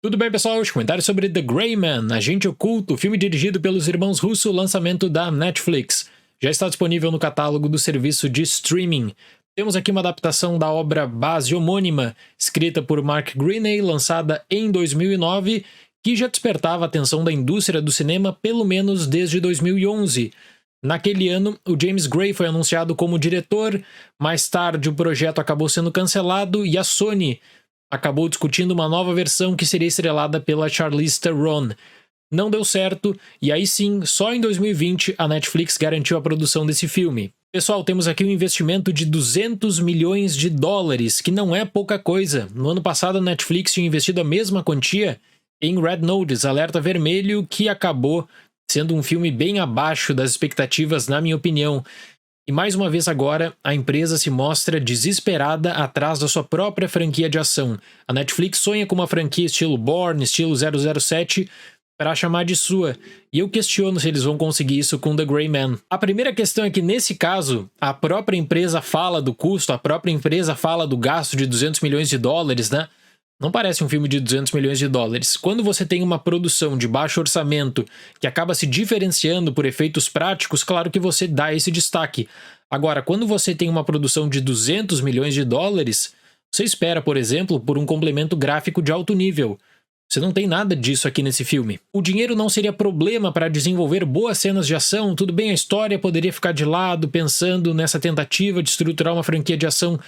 Tudo bem, pessoal? Os comentários sobre The Gray Man, Agente Oculto, filme dirigido pelos irmãos Russo, lançamento da Netflix. Já está disponível no catálogo do serviço de streaming. Temos aqui uma adaptação da obra base homônima, escrita por Mark Greaney, lançada em 2009, que já despertava a atenção da indústria do cinema pelo menos desde 2011. Naquele ano, o James Gray foi anunciado como diretor, mais tarde o projeto acabou sendo cancelado e a Sony acabou discutindo uma nova versão que seria estrelada pela Charlize Theron. Não deu certo, e aí sim, só em 2020 a Netflix garantiu a produção desse filme. Pessoal, temos aqui um investimento de 200 milhões de dólares, que não é pouca coisa. No ano passado a Netflix tinha investido a mesma quantia em Red Notice, Alerta Vermelho, que acabou sendo um filme bem abaixo das expectativas, na minha opinião. E mais uma vez agora, a empresa se mostra desesperada atrás da sua própria franquia de ação. A Netflix sonha com uma franquia estilo Bourne, estilo 007, para chamar de sua. E eu questiono se eles vão conseguir isso com The Gray Man. A primeira questão é que, nesse caso, a própria empresa fala do custo, a própria empresa fala do gasto de 200 milhões de dólares, né? Não parece um filme de 200 milhões de dólares. Quando você tem uma produção de baixo orçamento que acaba se diferenciando por efeitos práticos, claro que você dá esse destaque. Agora, quando você tem uma produção de 200 milhões de dólares, você espera, por exemplo, por um complemento gráfico de alto nível. Você não tem nada disso aqui nesse filme. O dinheiro não seria problema para desenvolver boas cenas de ação, tudo bem, a história poderia ficar de lado pensando nessa tentativa de estruturar uma franquia de ação,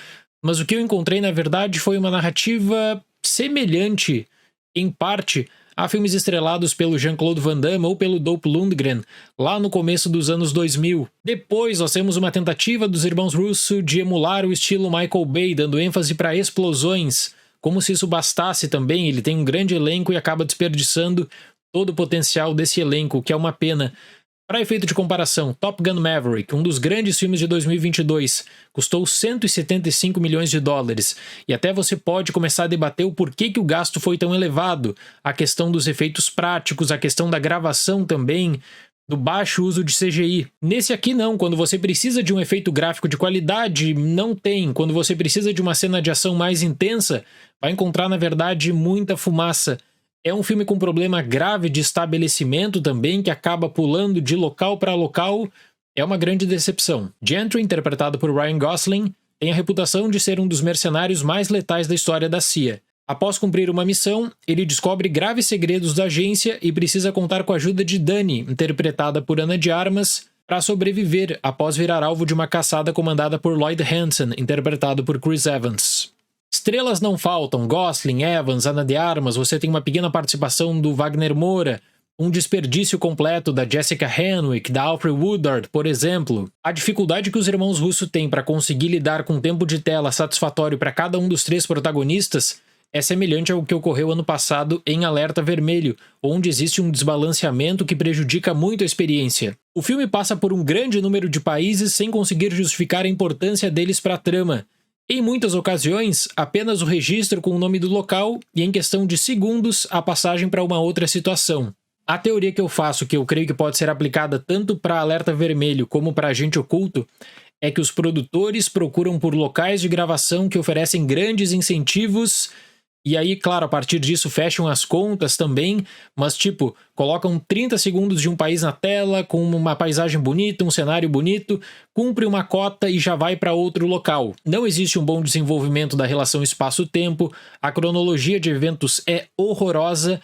mas o que eu encontrei, na verdade, foi uma narrativa semelhante, em parte, a filmes estrelados pelo Jean-Claude Van Damme ou pelo Dolph Lundgren, lá no começo dos anos 2000. Depois, nós temos uma tentativa dos irmãos Russo de emular o estilo Michael Bay, dando ênfase para explosões, como se isso bastasse também. Ele tem um grande elenco e acaba desperdiçando todo o potencial desse elenco, que é uma pena. Para efeito de comparação, Top Gun Maverick, um dos grandes filmes de 2022, custou 175 milhões de dólares. E até você pode começar a debater o porquê que o gasto foi tão elevado, a questão dos efeitos práticos, a questão da gravação também, do baixo uso de CGI. Nesse aqui não, quando você precisa de um efeito gráfico de qualidade, não tem. Quando você precisa de uma cena de ação mais intensa, vai encontrar na verdade muita fumaça. É um filme com problema grave de estabelecimento também, que acaba pulando de local para local. É uma grande decepção. Gentry, interpretado por Ryan Gosling, tem a reputação de ser um dos mercenários mais letais da história da CIA. Após cumprir uma missão, ele descobre graves segredos da agência e precisa contar com a ajuda de Dani, interpretada por Ana de Armas, para sobreviver após virar alvo de uma caçada comandada por Lloyd Hansen, interpretado por Chris Evans. Estrelas não faltam, Gosling, Evans, Ana de Armas, você tem uma pequena participação do Wagner Moura, um desperdício completo da Jessica Henwick, da Alfre Woodard, por exemplo. A dificuldade que os irmãos Russo têm para conseguir lidar com tempo de tela satisfatório para cada um dos três protagonistas é semelhante ao que ocorreu ano passado em Alerta Vermelho, onde existe um desbalanceamento que prejudica muito a experiência. O filme passa por um grande número de países sem conseguir justificar a importância deles para a trama. Em muitas ocasiões, apenas o registro com o nome do local e, em questão de segundos, a passagem para uma outra situação. A teoria que eu faço, que eu creio que pode ser aplicada tanto para Alerta Vermelho como para Agente Oculto, é que os produtores procuram por locais de gravação que oferecem grandes incentivos. E aí, claro, a partir disso fecham as contas também, mas tipo, colocam 30 segundos de um país na tela, com uma paisagem bonita, um cenário bonito, cumpre uma cota e já vai para outro local. Não existe um bom desenvolvimento da relação espaço-tempo, a cronologia de eventos é horrorosa,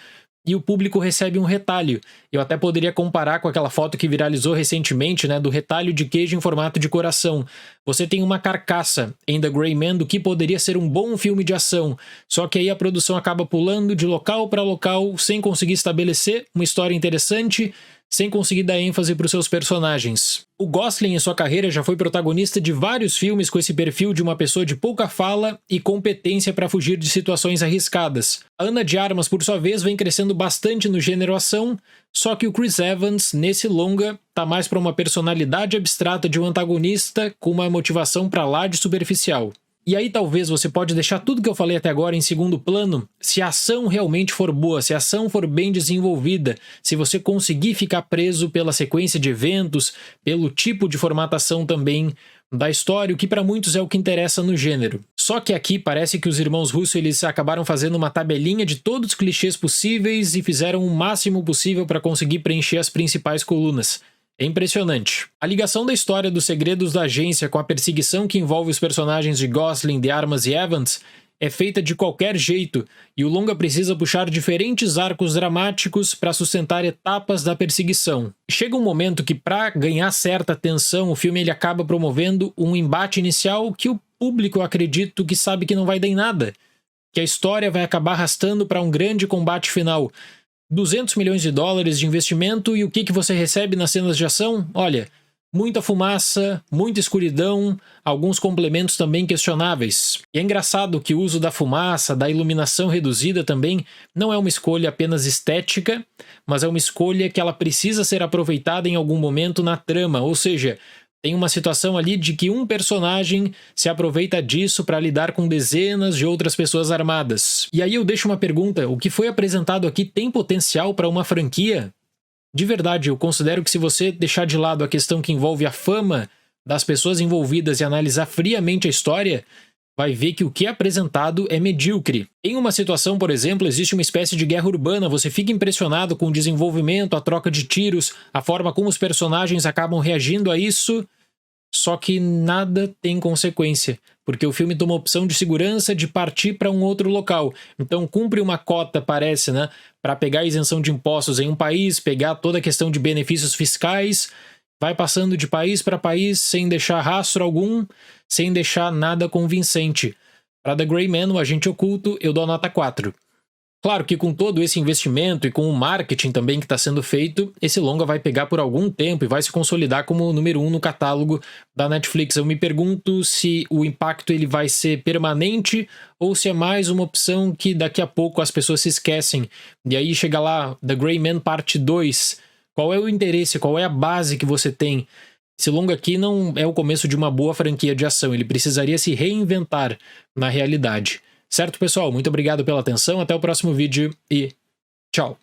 e o público recebe um retalho. Eu até poderia comparar com aquela foto que viralizou recentemente, né, do retalho de queijo em formato de coração. Você tem uma carcaça em The Gray Man do que poderia ser um bom filme de ação, só que aí a produção acaba pulando de local para local sem conseguir estabelecer uma história interessante, sem conseguir dar ênfase para os seus personagens. O Gosling, em sua carreira, já foi protagonista de vários filmes com esse perfil de uma pessoa de pouca fala e competência para fugir de situações arriscadas. A Ana de Armas, por sua vez, vem crescendo bastante no gênero ação, só que o Chris Evans, nesse longa, tá mais para uma personalidade abstrata de um antagonista com uma motivação para lá de superficial. E aí talvez você pode deixar tudo que eu falei até agora em segundo plano, se a ação realmente for boa, se a ação for bem desenvolvida, se você conseguir ficar preso pela sequência de eventos, pelo tipo de formatação também, da história, o que para muitos é o que interessa no gênero. Só que aqui parece que os irmãos Russo eles acabaram fazendo uma tabelinha de todos os clichês possíveis e fizeram o máximo possível para conseguir preencher as principais colunas. É impressionante. A ligação da história dos segredos da agência com a perseguição que envolve os personagens de Gosling, de Armas e Evans é feita de qualquer jeito, e o longa precisa puxar diferentes arcos dramáticos para sustentar etapas da perseguição. Chega um momento que, para ganhar certa tensão, o filme ele acaba promovendo um embate inicial que o público, eu acredito, que sabe que não vai dar em nada, que a história vai acabar arrastando para um grande combate final. 200 milhões de dólares de investimento, e o que você recebe nas cenas de ação? Olha, muita fumaça, muita escuridão, alguns complementos também questionáveis. E é engraçado que o uso da fumaça, da iluminação reduzida também, não é uma escolha apenas estética, mas é uma escolha que ela precisa ser aproveitada em algum momento na trama, ou seja, tem uma situação ali de que um personagem se aproveita disso para lidar com dezenas de outras pessoas armadas. E aí eu deixo uma pergunta, o que foi apresentado aqui tem potencial para uma franquia? De verdade, eu considero que se você deixar de lado a questão que envolve a fama das pessoas envolvidas e analisar friamente a história, vai ver que o que é apresentado é medíocre. Em uma situação, por exemplo, existe uma espécie de guerra urbana, você fica impressionado com o desenvolvimento, a troca de tiros, a forma como os personagens acabam reagindo a isso, só que nada tem consequência, porque o filme toma a opção de segurança de partir para um outro local. Então cumpre uma cota, parece, né, para pegar a isenção de impostos em um país, pegar toda a questão de benefícios fiscais, vai passando de país para país sem deixar rastro algum, sem deixar nada convincente. Para The Gray Man, o agente oculto, eu dou nota 4. Claro que com todo esse investimento e com o marketing também que está sendo feito, esse longa vai pegar por algum tempo e vai se consolidar como o número 1 no catálogo da Netflix. Eu me pergunto se o impacto ele vai ser permanente ou se é mais uma opção que daqui a pouco as pessoas se esquecem. E aí chega lá, The Gray Man parte 2. Qual é o interesse, qual é a base que você tem? Esse longa aqui não é o começo de uma boa franquia de ação, ele precisaria se reinventar na realidade. Certo, pessoal? Muito obrigado pela atenção, até o próximo vídeo e tchau!